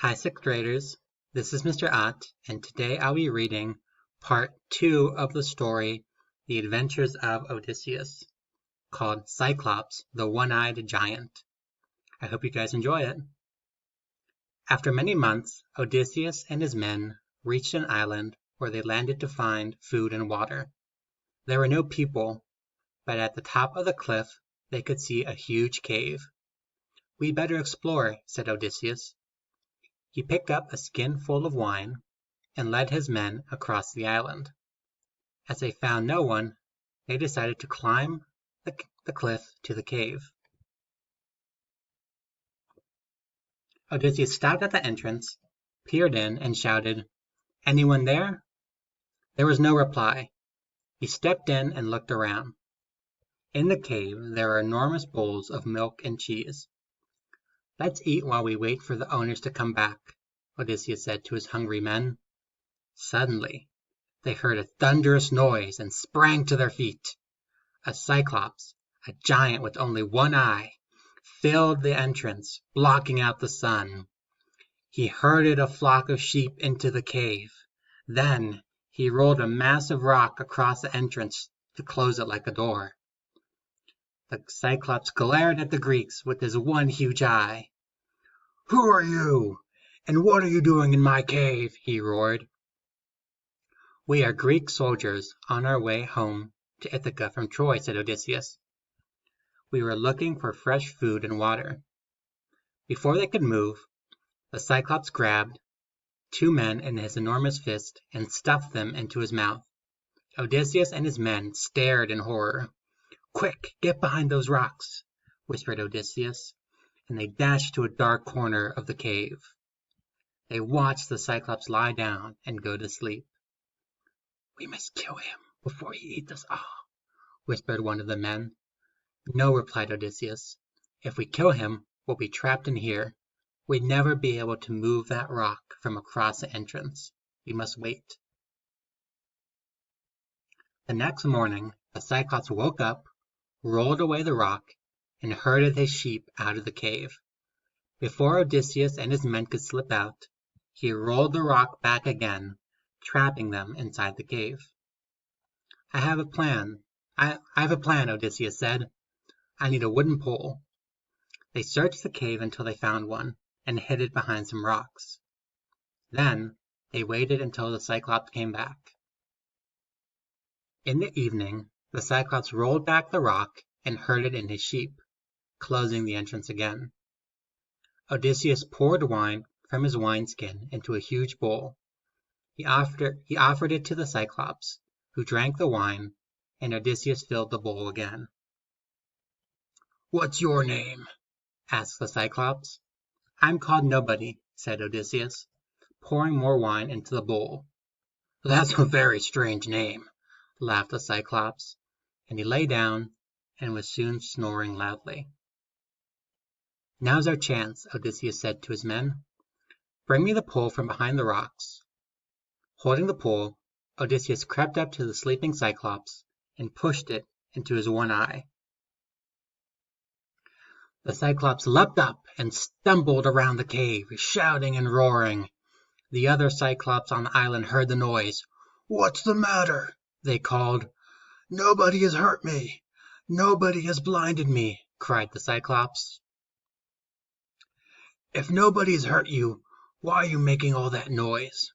Hi, 6th graders. This is Mr. Ott, and today I'll be reading part 2 of the story, The Adventures of Odysseus, called Cyclops, the One-Eyed Giant. I hope you guys enjoy it. After many months, Odysseus and his men reached an island where they landed to find food and water. There were no people, but at the top of the cliff they could see a huge cave. "We'd better explore," said Odysseus. He picked up a skin full of wine and led his men across the island. As they found no one, they decided to climb the cliff to the cave. Odysseus stopped at the entrance, peered in, and shouted, "Anyone there?" There was no reply. He stepped in and looked around. In the cave there were enormous bowls of milk and cheese. "Let's eat while we wait for the owners to come back," Odysseus said to his hungry men. Suddenly, they heard a thunderous noise and sprang to their feet. A Cyclops, a giant with only one eye, filled the entrance, blocking out the sun. He herded a flock of sheep into the cave. Then he rolled a massive rock across the entrance to close it like a door. The Cyclops glared at the Greeks with his one huge eye. "Who are you? And what are you doing in my cave?" he roared. "We are Greek soldiers on our way home to Ithaca from Troy," said Odysseus. "We were looking for fresh food and water." Before they could move, the Cyclops grabbed 2 men in his enormous fist and stuffed them into his mouth. Odysseus and his men stared in horror. "Quick, get behind those rocks," whispered Odysseus, and they dashed to a dark corner of the cave. They watched the Cyclops lie down and go to sleep. "We must kill him before he eats us all," whispered one of the men. "No," replied Odysseus. "If we kill him, we'll be trapped in here. We'd never be able to move that rock from across the entrance. We must wait." The next morning, the Cyclops woke up, rolled away the rock, and herded his sheep out of the cave. Before Odysseus and his men could slip out, he rolled the rock back again, trapping them inside the cave. "I have a plan, Odysseus said. "I need a wooden pole." They searched the cave until they found one, and hid it behind some rocks. Then they waited until the Cyclops came back. In the evening, the Cyclops rolled back the rock and herded in his sheep, closing the entrance again. Odysseus poured wine from his wineskin into a huge bowl. He offered it to the Cyclops, who drank the wine, and Odysseus filled the bowl again. "What's your name?" asked the Cyclops. "I'm called Nobody," said Odysseus, pouring more wine into the bowl. "That's a very strange name," laughed the Cyclops, and he lay down and was soon snoring loudly. "Now's our chance," Odysseus said to his men. "Bring me the pole from behind the rocks." Holding the pole, Odysseus crept up to the sleeping Cyclops and pushed it into his one eye. The Cyclops leapt up and stumbled around the cave, shouting and roaring. The other Cyclops on the island heard the noise. "What's the matter?" they called. "Nobody has hurt me. Nobody has blinded me," cried the Cyclops. "If nobody's hurt you, why are you making all that noise?"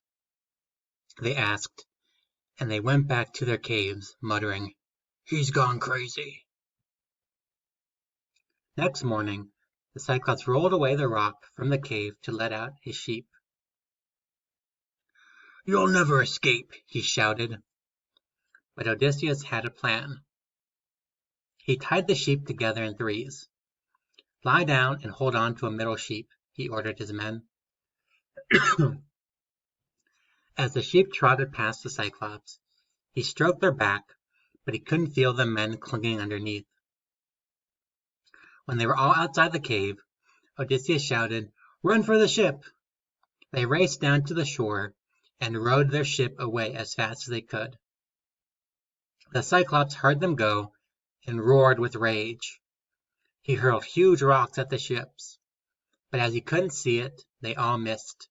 they asked, and they went back to their caves, muttering, "He's gone crazy." Next morning, the Cyclops rolled away the rock from the cave to let out his sheep. "You'll never escape," he shouted. But Odysseus had a plan. He tied the sheep together in threes. "Lie down and hold on to a middle sheep," he ordered his men. As the sheep trotted past the Cyclops, he stroked their back, but he couldn't feel the men clinging underneath. When they were all outside the cave, Odysseus shouted, "Run for the ship!" They raced down to the shore and rowed their ship away as fast as they could. The Cyclops heard them go and roared with rage. He hurled huge rocks at the ships. but as he couldn't see it, they all missed.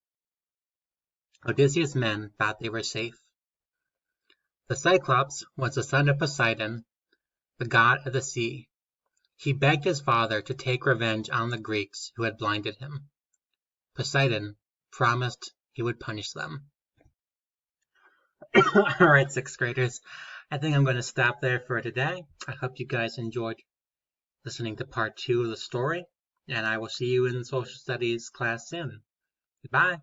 Odysseus' men thought they were safe. The Cyclops was the son of Poseidon, the god of the sea. He begged his father to take revenge on the Greeks who had blinded him. Poseidon promised he would punish them. Alright, sixth graders, I think I'm going to stop there for today. I hope you guys enjoyed listening to part 2 of the story, and I will see you in social studies class soon. Goodbye.